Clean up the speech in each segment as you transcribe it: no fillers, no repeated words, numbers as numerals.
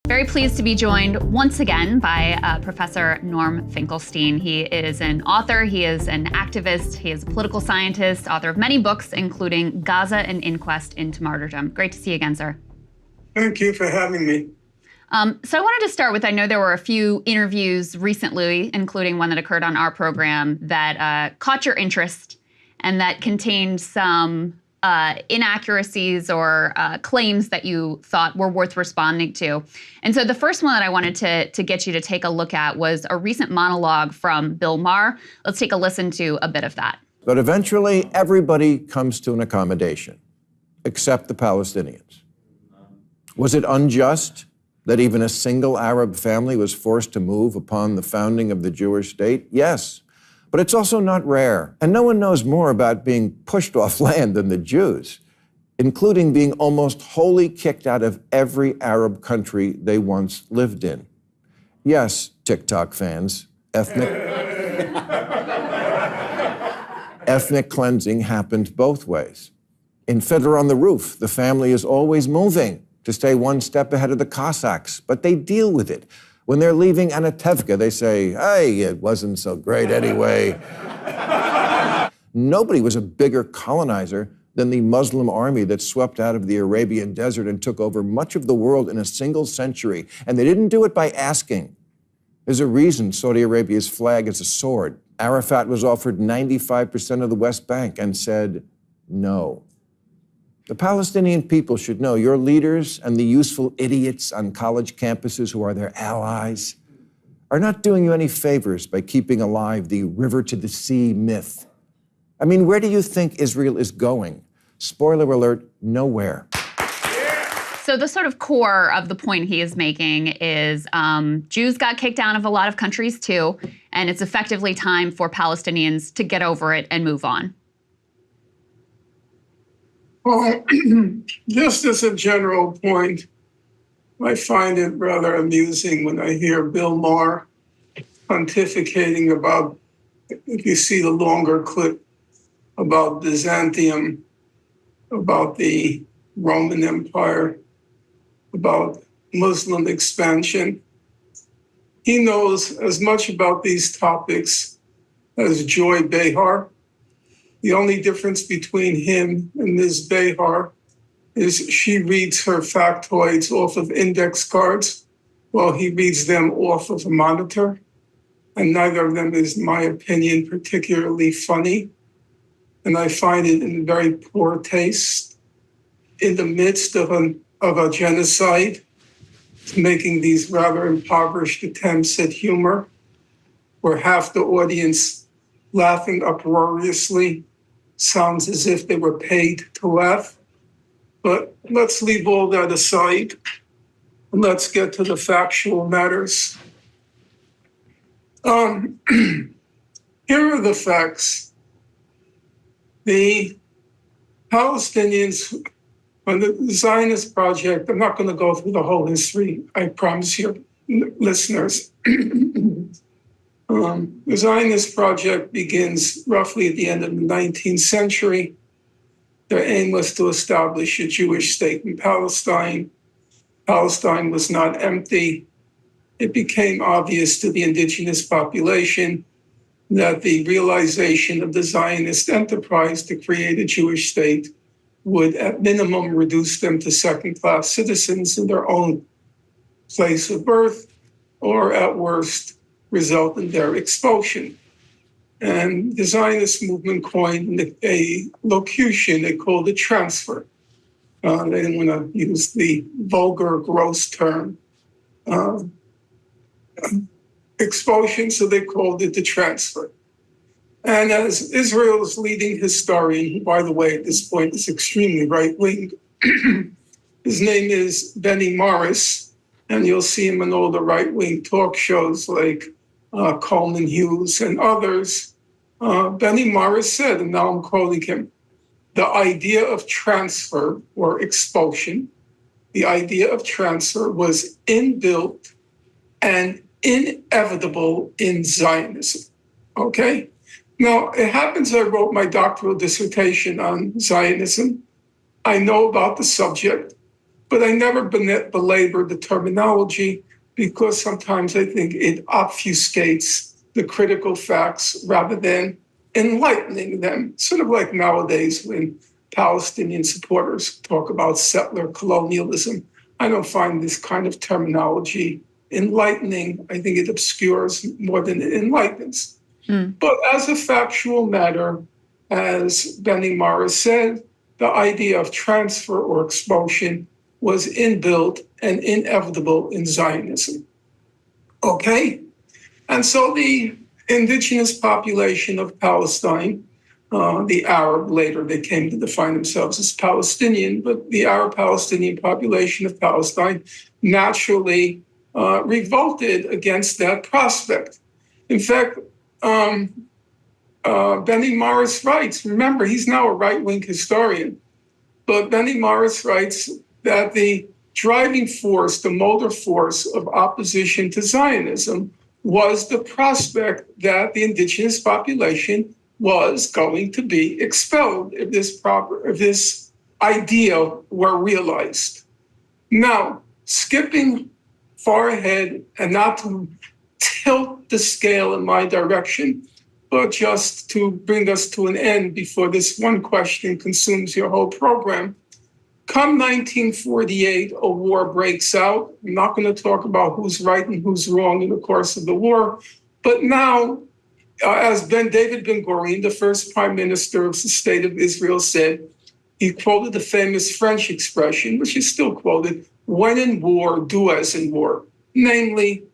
Very pleased to be joined once again by Professor Norm Finkelstein. He is an author, he is an activist, he is a political scientist, author of many books, including Gaza: An Inquest into Martyrdom. Great to see you again, sir. Thank you for having me. So I wanted to start with, I know there were a few interviews recently, including one that occurred on our program, that caught your interest and that contained some inaccuracies or claims that you thought were worth responding to. And so the first one that I wanted to get you to take a look at was a recent monologue from Bill Maher. Let's take a listen to a bit of that. But eventually, everybody comes to an accommodation, except the Palestinians. Was it unjust that even a single Arab family was forced to move upon the founding of the Jewish state? Yes. But it's also not rare. And no one knows more about being pushed off land than the Jews, including being almost wholly kicked out of every Arab country they once lived in. Yes, TikTok fans, ethnic cleansing happened both ways. In Fiddler on the Roof, the family is always moving to stay one step ahead of the Cossacks, but they deal with it. When they're leaving Anatevka, they say, hey, it wasn't so great anyway. Nobody was a bigger colonizer than the Muslim army that swept out of the Arabian desert and took over much of the world in a single century. And they didn't do it by asking. There's a reason Saudi Arabia's flag is a sword. Arafat was offered 95% of the West Bank and said no. The Palestinian people should know your leaders and the useful idiots on college campuses who are their allies are not doing you any favors by keeping alive the river to the sea myth. I mean, where do you think Israel is going? Spoiler alert, nowhere. So the sort of core of the point he is making is Jews got kicked out of a lot of countries too, and it's effectively time for Palestinians to get over it and move on. Well, just as a general point, I find it rather amusing when I hear Bill Maher pontificating about, if you see the longer clip, about Byzantium, about the Roman Empire, about Muslim expansion. He knows as much about these topics as Joy Behar. The only difference between him and Ms. Behar is she reads her factoids off of index cards while he reads them off of a monitor. And neither of them is, in my opinion, particularly funny. And I find it in very poor taste in the midst of a genocide, making these rather impoverished attempts at humor, where half the audience laughing uproariously sounds as if they were paid to laugh. But let's leave all that aside and let's get to the factual matters. Here are the facts. The Palestinians, on the Zionist project, I'm not going to go through the whole history, I promise you, listeners. The Zionist project begins roughly at the end of the 19th century. Their aim was to establish a Jewish state in Palestine. Palestine was not empty. It became obvious to the indigenous population that the realization of the Zionist enterprise to create a Jewish state would at minimum reduce them to second-class citizens in their own place of birth, or at worst, result in their expulsion. And the Zionist movement coined a locution they called a transfer. They didn't want to use the vulgar, gross term expulsion, so they called it the transfer. And as Israel's leading historian, who, by the way, at this point is extremely right-wing, his name is Benny Morris, and you'll see him in all the right-wing talk shows like Coleman Hughes and others. Benny Morris said, and now I'm quoting him, the idea of transfer or expulsion, the idea of transfer was inbuilt and inevitable in Zionism, okay? Now, it happens I wrote my doctoral dissertation on Zionism. I know about the subject. but I never belabored the terminology because sometimes I think it obfuscates the critical facts rather than enlightening them, sort of like nowadays when Palestinian supporters talk about settler colonialism. I don't find this kind of terminology enlightening. I think it obscures more than it enlightens. But as a factual matter, as Benny Maher said, the idea of transfer or expulsion was inbuilt and inevitable in Zionism. Okay? And so the indigenous population of Palestine, the Arab, later they came to define themselves as Palestinian, but the Arab Palestinian population of Palestine naturally revolted against that prospect. In fact, Benny Morris writes, remember, he's now a right-wing historian, but Benny Morris writes that the driving force, the motor force of opposition to Zionism was the prospect that the indigenous population was going to be expelled if this idea were realized. Now, skipping far ahead and not to tilt the scale in my direction, but just to bring us to an end before this one question consumes your whole program. Come 1948, a war breaks out. I'm not going to talk about who's right and who's wrong in the course of the war, but now, as David Ben-Gurion, the first prime minister of the state of Israel, said, he quoted the famous French expression, which is still quoted, when in war, do as in war. Namely,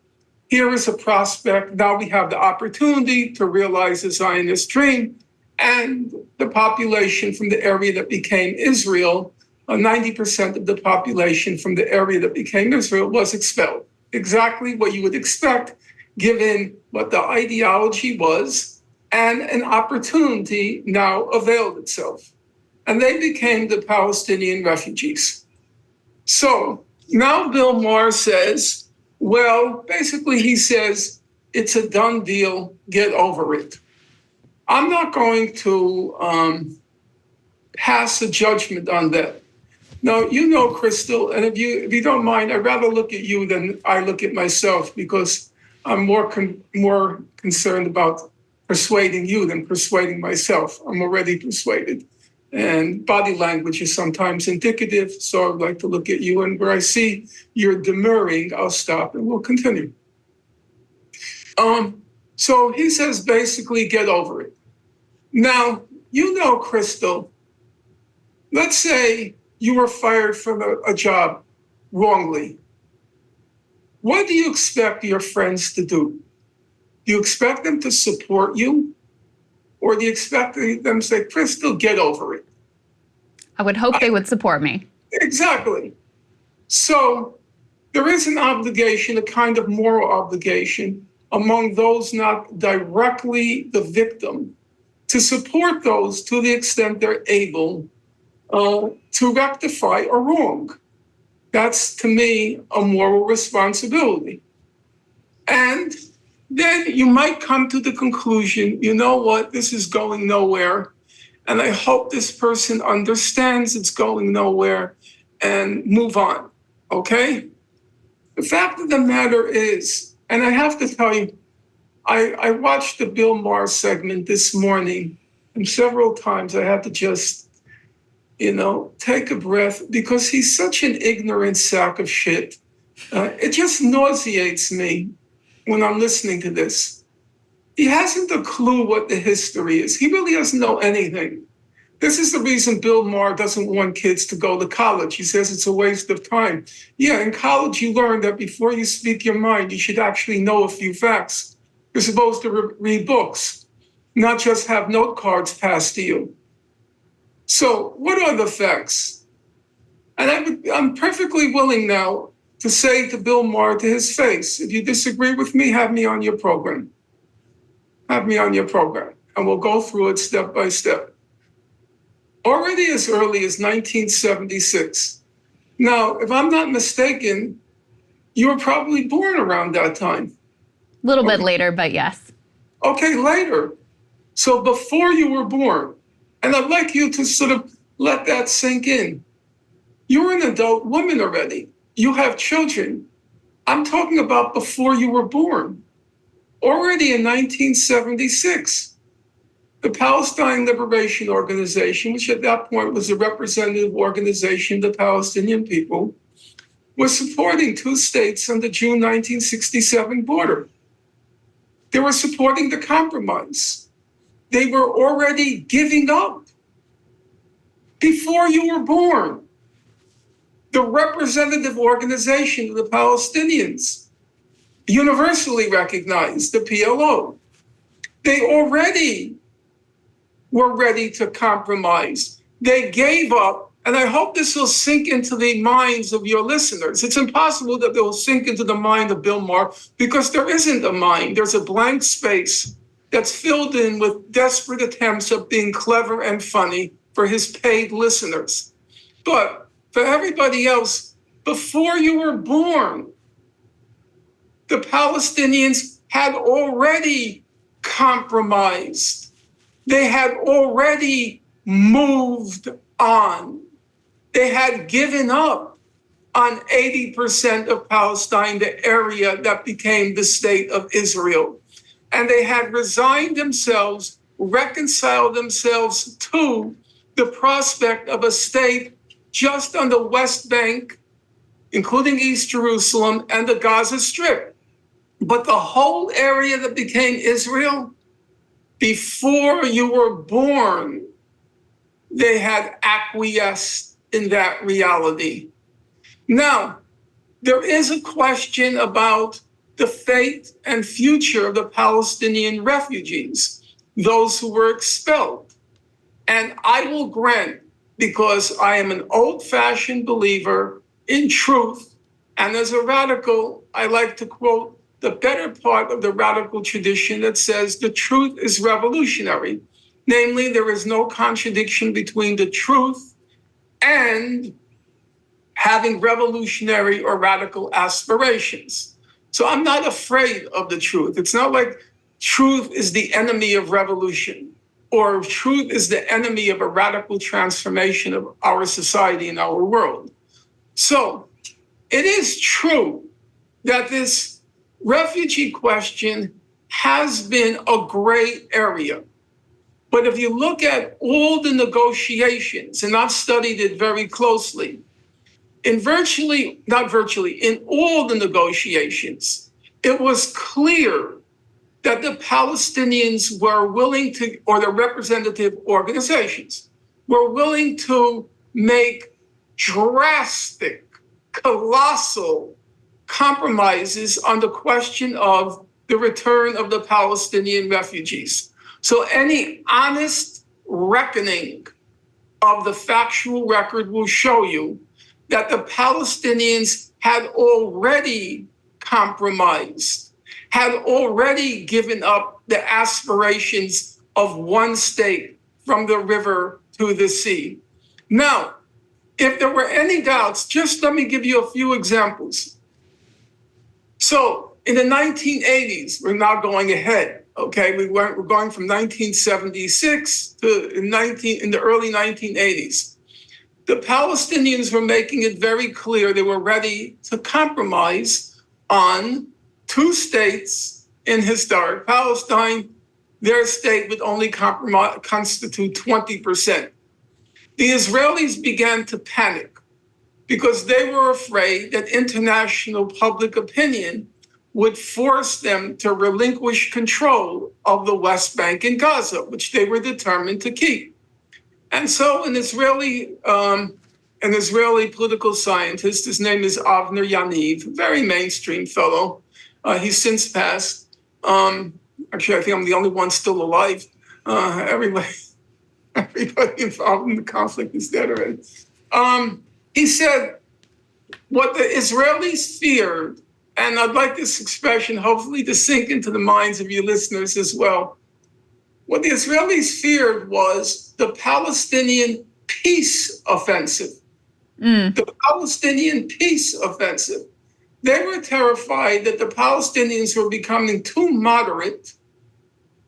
here is a prospect. Now we have the opportunity to realize the Zionist dream, and the population from the area that became Israel, 90% of the population from the area that became Israel was expelled. Exactly what you would expect, given what the ideology was, and an opportunity now availed itself. And they became the Palestinian refugees. So now Bill Maher says, well, basically he says, it's a done deal, get over it. I'm not going to pass a judgment on that. Now, you know, Crystal, and if you don't mind, I'd rather look at you than I look at myself, because I'm more concerned about persuading you than persuading myself. I'm already persuaded. And body language is sometimes indicative, so I'd like to look at you, and where I see you're demurring, I'll stop and we'll continue. So he says, basically, get over it. Now, you know, Crystal, let's say you were fired from a job wrongly. What do you expect your friends to do? Do you expect them to support you? Or do you expect them to say, Crystal, get over it? I would hope they would support me. Exactly. So there is an obligation, a kind of moral obligation among those not directly the victim to support those to the extent they're able to rectify a wrong. That's, to me, a moral responsibility. And then you might come to the conclusion, you know what, this is going nowhere. And I hope this person understands it's going nowhere and move on, okay? The fact of the matter is, and I have to tell you, I watched the Bill Maher segment this morning, and several times I had to just, take a breath, because he's such an ignorant sack of shit. It just nauseates me when I'm listening to this. He hasn't a clue what the history is. He really doesn't know anything. This is the reason Bill Maher doesn't want kids to go to college. He says it's a waste of time. Yeah, in college you learn that before you speak your mind, you should actually know a few facts. You're supposed to read books, not just have note cards passed to you. So what are the facts? And I'm perfectly willing now to say to Bill Maher to his face, if you disagree with me, have me on your program. Have me on your program, and we'll go through it step by step. Already as early as 1976. Now, if I'm not mistaken, you were probably born around that time. A little bit later, but yes. Okay, later. So before you were born. And I'd like you to sort of let that sink in. You're an adult woman already. You have children. I'm talking about before you were born. Already in 1976, the Palestine Liberation Organization, which at that point was a representative organization of the Palestinian people, was supporting two states on the June 1967 border. They were supporting the compromise. They were already giving up before you were born. The representative organization of the Palestinians, universally recognized, the PLO, they already were ready to compromise. They gave up, and I hope this will sink into the minds of your listeners. It's impossible that they will sink into the mind of Bill Maher because there isn't a mind. There's a blank space that's filled in with desperate attempts of being clever and funny for his paid listeners. But for everybody else, before you were born, the Palestinians had already compromised. They had already moved on. They had given up on 80% of Palestine, the area that became the state of Israel. And they had resigned themselves, reconciled themselves to the prospect of a state just on the West Bank, including East Jerusalem and the Gaza Strip. But the whole area that became Israel, before you were born, they had acquiesced in that reality. Now, there is a question about the fate and future of the Palestinian refugees, those who were expelled. And I will grant, because I am an old-fashioned believer in truth, and as a radical, I like to quote the better part of the radical tradition that says the truth is revolutionary. Namely, there is no contradiction between the truth and having revolutionary or radical aspirations. So I'm not afraid of the truth. It's not like truth is the enemy of revolution or truth is the enemy of a radical transformation of our society and our world. So it is true that this refugee question has been a gray area. But if you look at all the negotiations, and I've studied it very closely, in all the negotiations, it was clear that the Palestinians were willing to, or the representative organizations, were willing to make drastic, colossal compromises on the question of the return of the Palestinian refugees. So any honest reckoning of the factual record will show you that the Palestinians had already compromised, had already given up the aspirations of one state from the river to the sea. Now, if there were any doubts, just let me give you a few examples. So in the 1980s, we're now going ahead. Okay, we're going from 1976 to in the early 1980s. The Palestinians were making it very clear they were ready to compromise on two states in historic Palestine. Their state would only constitute 20%. The Israelis began to panic because they were afraid that international public opinion would force them to relinquish control of the West Bank and Gaza, which they were determined to keep. And so an Israeli political scientist, his name is Avner Yaniv, very mainstream fellow. He's since passed. Actually, I think I'm the only one still alive. Everybody involved in the conflict is dead already. He said, what the Israelis feared, and I'd like this expression hopefully to sink into the minds of your listeners as well. What the Israelis feared was the Palestinian peace offensive. The Palestinian peace offensive. They were terrified that the Palestinians were becoming too moderate,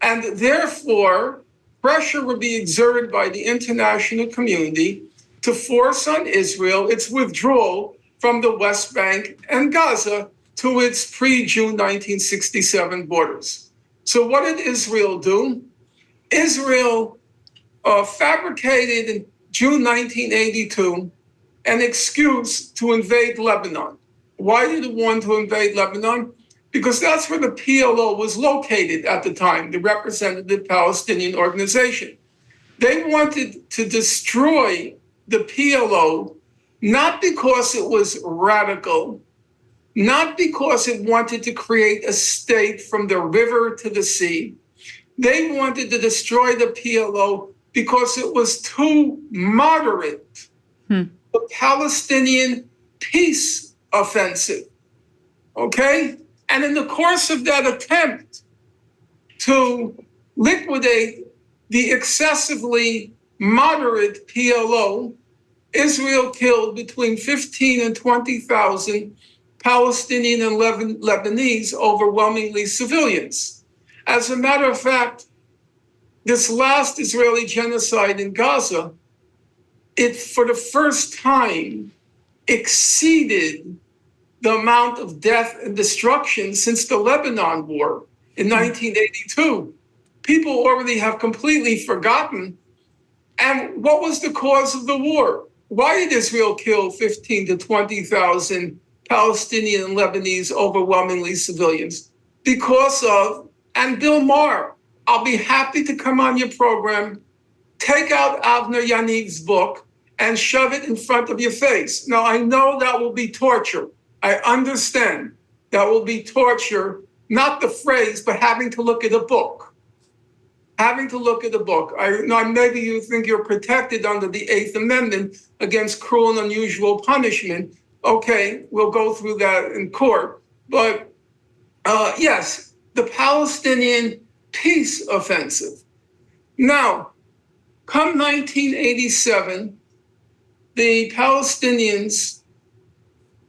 and therefore pressure would be exerted by the international community to force on Israel its withdrawal from the West Bank and Gaza to its pre-June 1967 borders. So what did Israel do? Israel fabricated in June 1982 an excuse to invade Lebanon. Why did it want to invade Lebanon? Because that's where the PLO was located at the time, the Representative Palestinian Organization. They wanted to destroy the PLO, not because it was radical, not because it wanted to create a state from the river to the sea. They wanted to destroy the PLO because it was too moderate. The Palestinian peace offensive, okay? And in the course of that attempt to liquidate the excessively moderate PLO, Israel killed between 15 and 20,000 Palestinian and Lebanese, overwhelmingly civilians. As a matter of fact, this last Israeli genocide in Gaza, it for the first time exceeded the amount of death and destruction since the Lebanon War in 1982. People already have completely forgotten. And what was the cause of the war? Why did Israel kill 15 to 20,000 Palestinian and Lebanese, overwhelmingly civilians? Because of, and Bill Maher, I'll be happy to come on your program, take out Avner Yaniv's book and shove it in front of your face. Now, I know that will be torture. I understand that will be torture, not the phrase, but having to look at a book. Having to look at a book. Maybe you think you're protected under the Eighth Amendment against cruel and unusual punishment. Okay, we'll go through that in court. But yes, the Palestinian peace offensive. Now, come 1987, the Palestinians,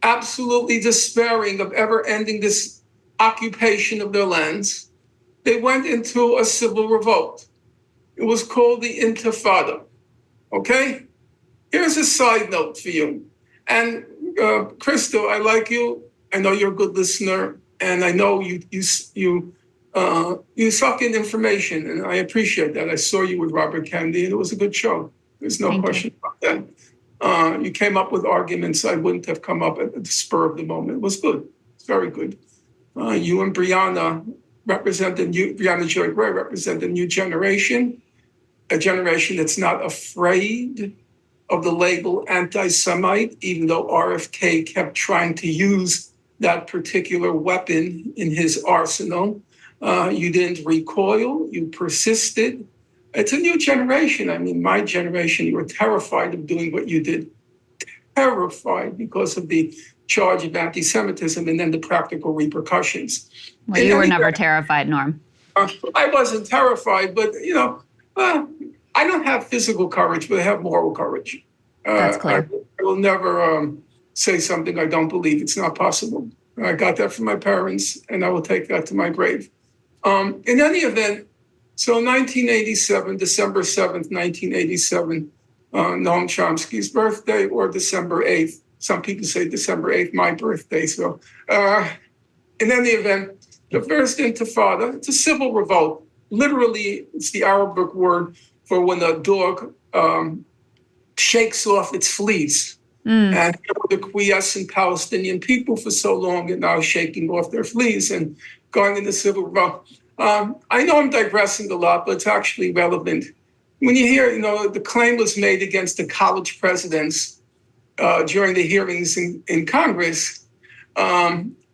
absolutely despairing of ever ending this occupation of their lands, they went into a civil revolt. It was called the Intifada, okay? Here's a side note for you. And Crystal, I like you. I know you're a good listener, and I know you suck in information, and I appreciate that. I saw you with Robert Kennedy, and it was a good show. There's no question about that. You came up with arguments I wouldn't have come up at the spur of the moment. It was good. It's very good. You and Brianna Joy Gray represent a new generation, a generation that's not afraid of the label anti-Semite, even though RFK kept trying to use that particular weapon in his arsenal. You didn't recoil, you persisted. It's a new generation. I mean, my generation, you were terrified of doing what you did. Terrified because of the charge of anti-Semitism and then the practical repercussions. Well, you were never terrified, Norm. I wasn't terrified, but, I don't have physical courage, but I have moral courage. That's clear. I will never say something I don't believe. It's not possible. I got that from my parents, and I will take that to my grave. In any event, so 1987, December 7th, 1987, Noam Chomsky's birthday, or December 8th. Some people say December 8th, my birthday. So in any event, the first Intifada, it's a civil revolt. Literally, it's the Arabic word for when a dog shakes off its fleas. And the quiescent Palestinian people for so long are now shaking off their fleas and going into civil revolt. I know I'm digressing a lot, but it's actually relevant. When you hear, the claim was made against the college presidents during the hearings in Congress,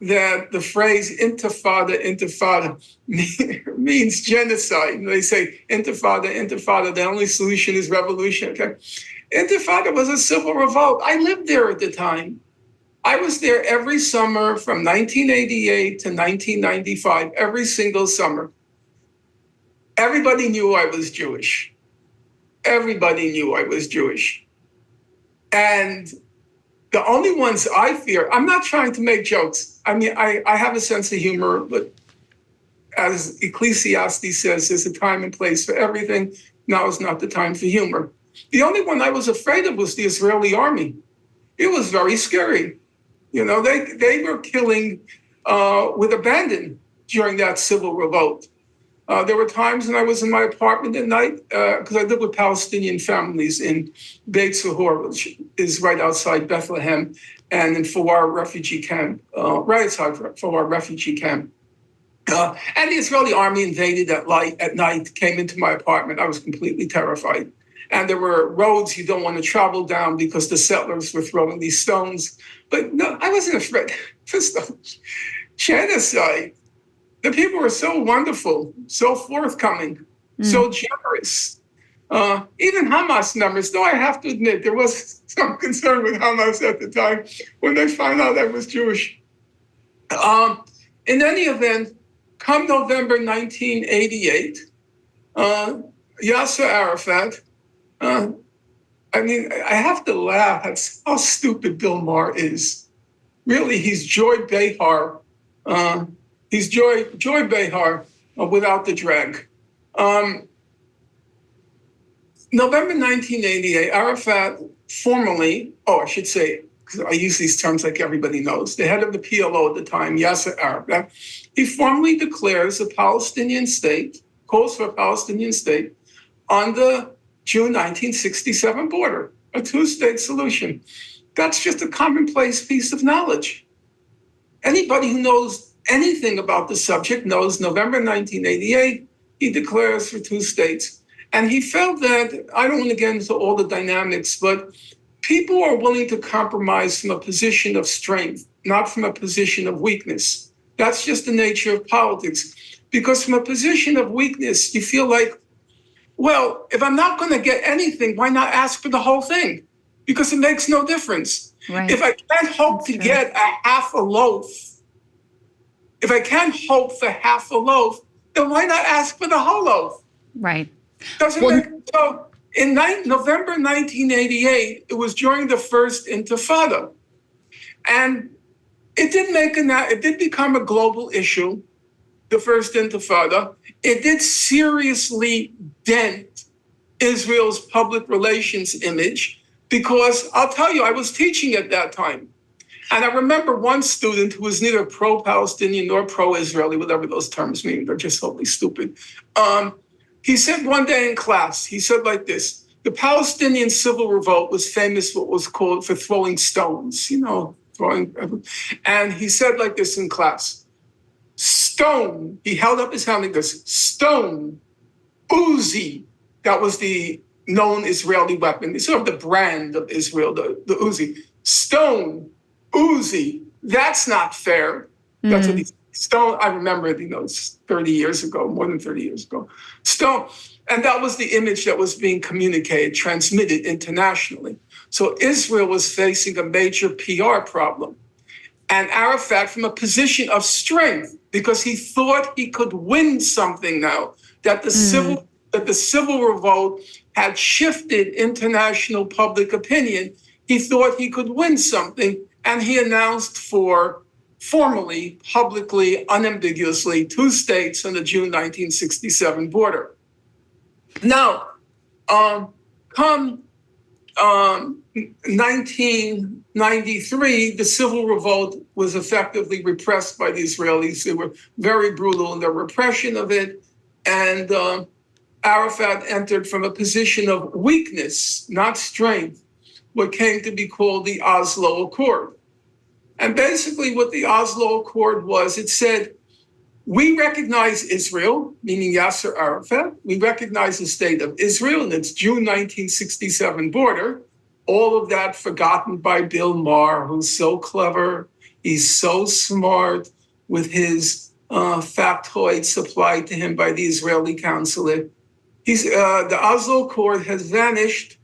that the phrase intifada means genocide. They say intifada, the only solution is revolution. Okay? Intifada was a civil revolt. I lived there at the time. I was there every summer from 1988 to 1995, every single summer. Everybody knew I was Jewish. Everybody knew I was Jewish. And the only ones I fear, I'm not trying to make jokes. I mean, I have a sense of humor, but as Ecclesiastes says, there's a time and place for everything. Now is not the time for humor. The only one I was afraid of was the Israeli army. It was very scary. You know, they were killing with abandon during that civil revolt. There were times when I was in my apartment at night, because I live with Palestinian families in Beit Sahor, which is right outside Bethlehem, and in Fawar refugee camp, right outside Fawar refugee camp. And the Israeli army invaded at night, came into my apartment. I was completely terrified. And there were roads you don't want to travel down because the settlers were throwing these stones. But no, I wasn't afraid. Just genocide. The people were so wonderful, so forthcoming, so generous. Even Hamas members, though I have to admit, there was some concern with Hamas at the time when they found out I was Jewish. In any event, come November 1988, Yasser Arafat, I mean, I have to laugh at how stupid Bill Maher is. Really, he's Joy Behar. He's Joy Behar without the drag. November 1988, Arafat formally, I should say, because I use these terms like everybody knows, the head of the PLO at the time, Yasser Arafat, he formally declares a Palestinian state, calls for a Palestinian state on the June 1967 border, a two-state solution. That's just a commonplace piece of knowledge. Anybody who knows anything about the subject knows November 1988, he declares for two states. And he felt that, I don't want to get into all the dynamics, but people are willing to compromise from a position of strength, not from a position of weakness. That's just the nature of politics. Because from a position of weakness, you feel like, well, if I'm not going to get anything, why not ask for the whole thing? Because it makes no difference. Right. If I can't hope to get a half a loaf, if I can't hope for half a loaf, then why not ask for the whole loaf? Right. So in November 1988, it was during the first Intifada. And it did become a global issue, the first Intifada. It did seriously dent Israel's public relations image because I'll tell you, I was teaching at that time. And I remember one student who was neither pro-Palestinian nor pro-Israeli, whatever those terms mean, they're just totally stupid. He said one day in class, he said like this, the Palestinian civil revolt was famous what was called for throwing stones, and he said like this in class, stone, he held up his hand like this, stone, Uzi, that was the known Israeli weapon, sort of the brand of Israel, the Uzi, stone, Uzi, that's not fair. That's what he said. Stone, I remember, it's 30 years ago, more than 30 years ago. Stone, and that was the image that was being communicated, transmitted internationally. So Israel was facing a major PR problem. And Arafat, from a position of strength, because he thought he could win something now, that the civil revolt had shifted international public opinion, he thought he could win something, and he announced formally, publicly, unambiguously, two states on the June 1967 border. Now, come 1993, the civil revolt was effectively repressed by the Israelis. They were very brutal in their repression of it. And Arafat entered from a position of weakness, not strength, what came to be called the Oslo Accord. And basically what the Oslo Accord was, it said, we recognize Israel, meaning Yasser Arafat. We recognize the state of Israel and its June 1967 border. All of that forgotten by Bill Maher, who's so clever. He's so smart with his factoid supplied to him by the Israeli consulate. The Oslo Accord has vanished.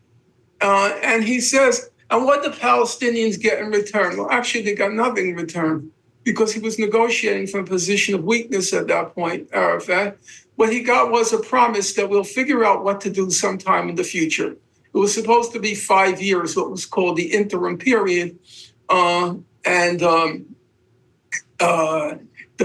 And he says, and what the Palestinians get in return? Well, actually, they got nothing in return because he was negotiating from a position of weakness at that point, Arafat. What he got was a promise that we'll figure out what to do sometime in the future. It was supposed to be 5 years, what was called the interim period. The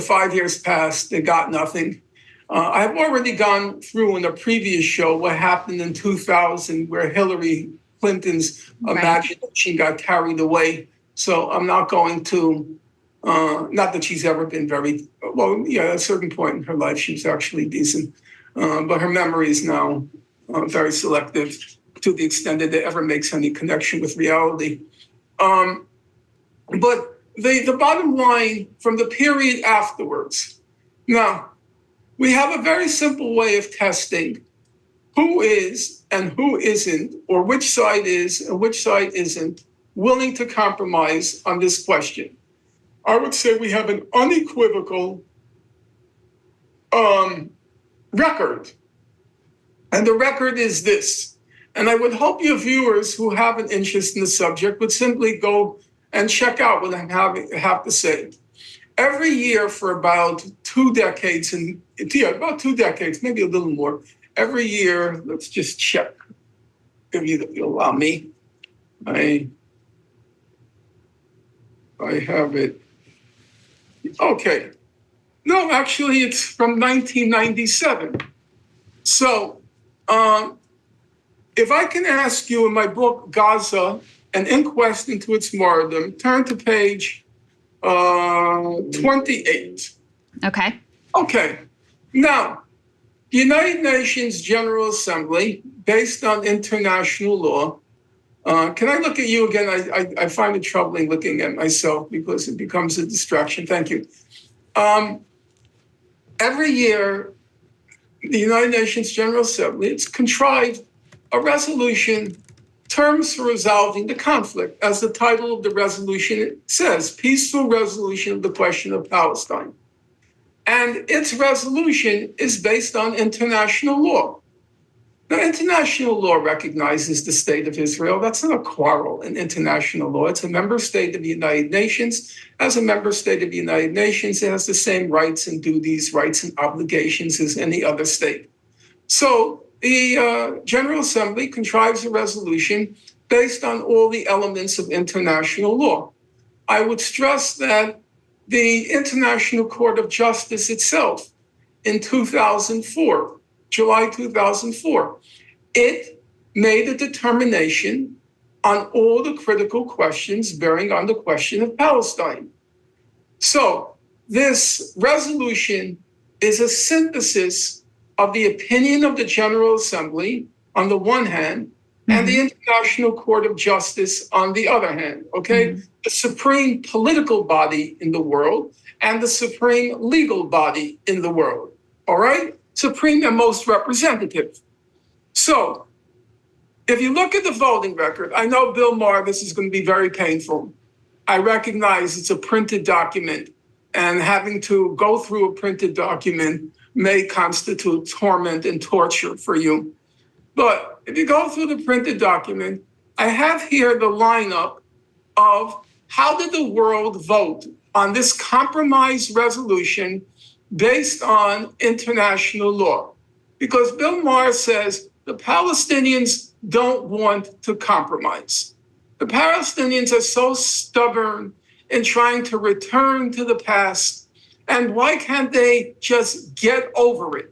5 years passed, they got nothing. I've already gone through in a previous show what happened in 2000, where Hillary Clinton's imagination got carried away. So I'm not going to, not that she's ever been very, well, yeah, at a certain point in her life, she was actually decent. But her memory is now very selective to the extent that it ever makes any connection with reality. But the bottom line from the period afterwards, now, we have a very simple way of testing who is and who isn't, or which side is and which side isn't, willing to compromise on this question. I would say we have an unequivocal record. And the record is this. And I would hope your viewers who have an interest in the subject would simply go and check out what I have to say. Every year for about 2 decades, about 2 decades, maybe a little more, every year, let's just check, if you allow me. I have it. Okay. No, actually, it's from 1997. So if I can ask you in my book, Gaza, An Inquest into Its Martyrdom, turn to page 28. Okay. Okay. Now, the United Nations General Assembly, based on international law, can I look at you again? I find it troubling looking at myself because it becomes a distraction. Thank you. Every year, the United Nations General Assembly, it's contrived a resolution, terms for resolving the conflict. As the title of the resolution says, peaceful resolution of the question of Palestine. And its resolution is based on international law. Now, international law recognizes the state of Israel. That's not a quarrel in international law. It's a member state of the United Nations. As a member state of the United Nations, it has the same rights and duties, rights and obligations as any other state. So the General Assembly contrives a resolution based on all the elements of international law. I would stress that the International Court of Justice itself in 2004, July 2004, it made a determination on all the critical questions bearing on the question of Palestine. So this resolution is a synthesis of the opinion of the General Assembly on the one hand, and the International Court of Justice on the other hand, okay? The supreme political body in the world and the supreme legal body in the world, all right? Supreme and most representative. So if you look at the voting record, I know, Bill Maher, this is going to be very painful. I recognize it's a printed document, and having to go through a printed document may constitute torment and torture for you. But if you go through the printed document, I have here the lineup of how did the world vote on this compromise resolution based on international law. Because Bill Maher says the Palestinians don't want to compromise. The Palestinians are so stubborn in trying to return to the past. And why can't they just get over it?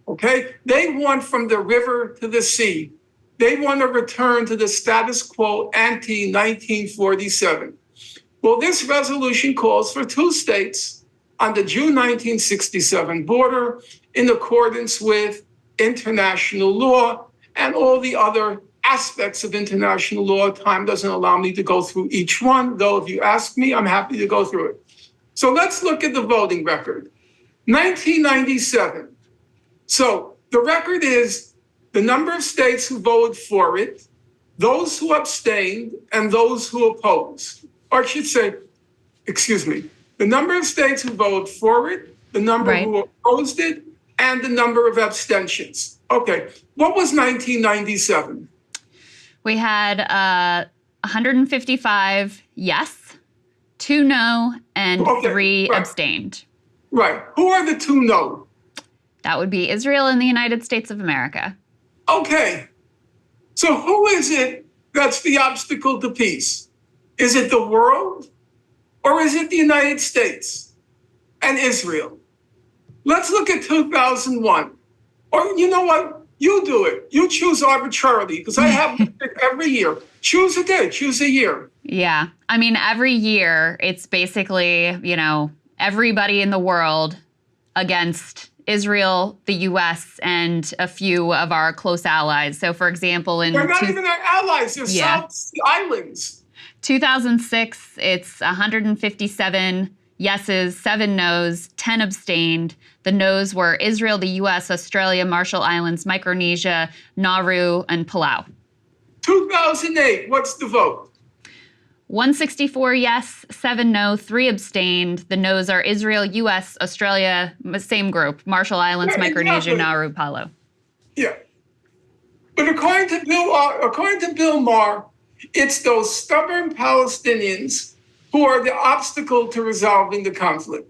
Okay? They want from the river to the sea. They want to return to the status quo ante 1947. Well, this resolution calls for 2 states on the June 1967 border in accordance with international law and all the other aspects of international law. Time doesn't allow me to go through each one, though if you ask me, I'm happy to go through it. So let's look at the voting record. 1997. So the record is the number of states who voted for it, those who abstained, and those who opposed. Or I should say, excuse me, the number of states who voted for it, the number who opposed it, and the number of abstentions. Okay, what was 1997? We had 155 yes, 2 no, and 3 abstained. Right. Who are the 2 no? That would be Israel and the United States of America. Okay. So who is it that's the obstacle to peace? Is it the world or is it the United States and Israel? Let's look at 2001. Or you know what? You do it. You choose arbitrarily because I have it every year. Choose a day, choose a year. Yeah. I mean, every year it's basically, everybody in the world against Israel, the U.S., and a few of our close allies. So, for example, they're not even our allies. They're South Sea Islands. 2006, it's 157 yeses, 7 noes, 10 abstained. The noes were Israel, the U.S., Australia, Marshall Islands, Micronesia, Nauru, and Palau. 2008, what's the vote? 164 yes, 7 no, 3 abstained. The noes are Israel, U.S., Australia, same group, Marshall Islands, Micronesia, Nauru, Palau. Yeah. But according to Bill Maher, it's those stubborn Palestinians who are the obstacle to resolving the conflict.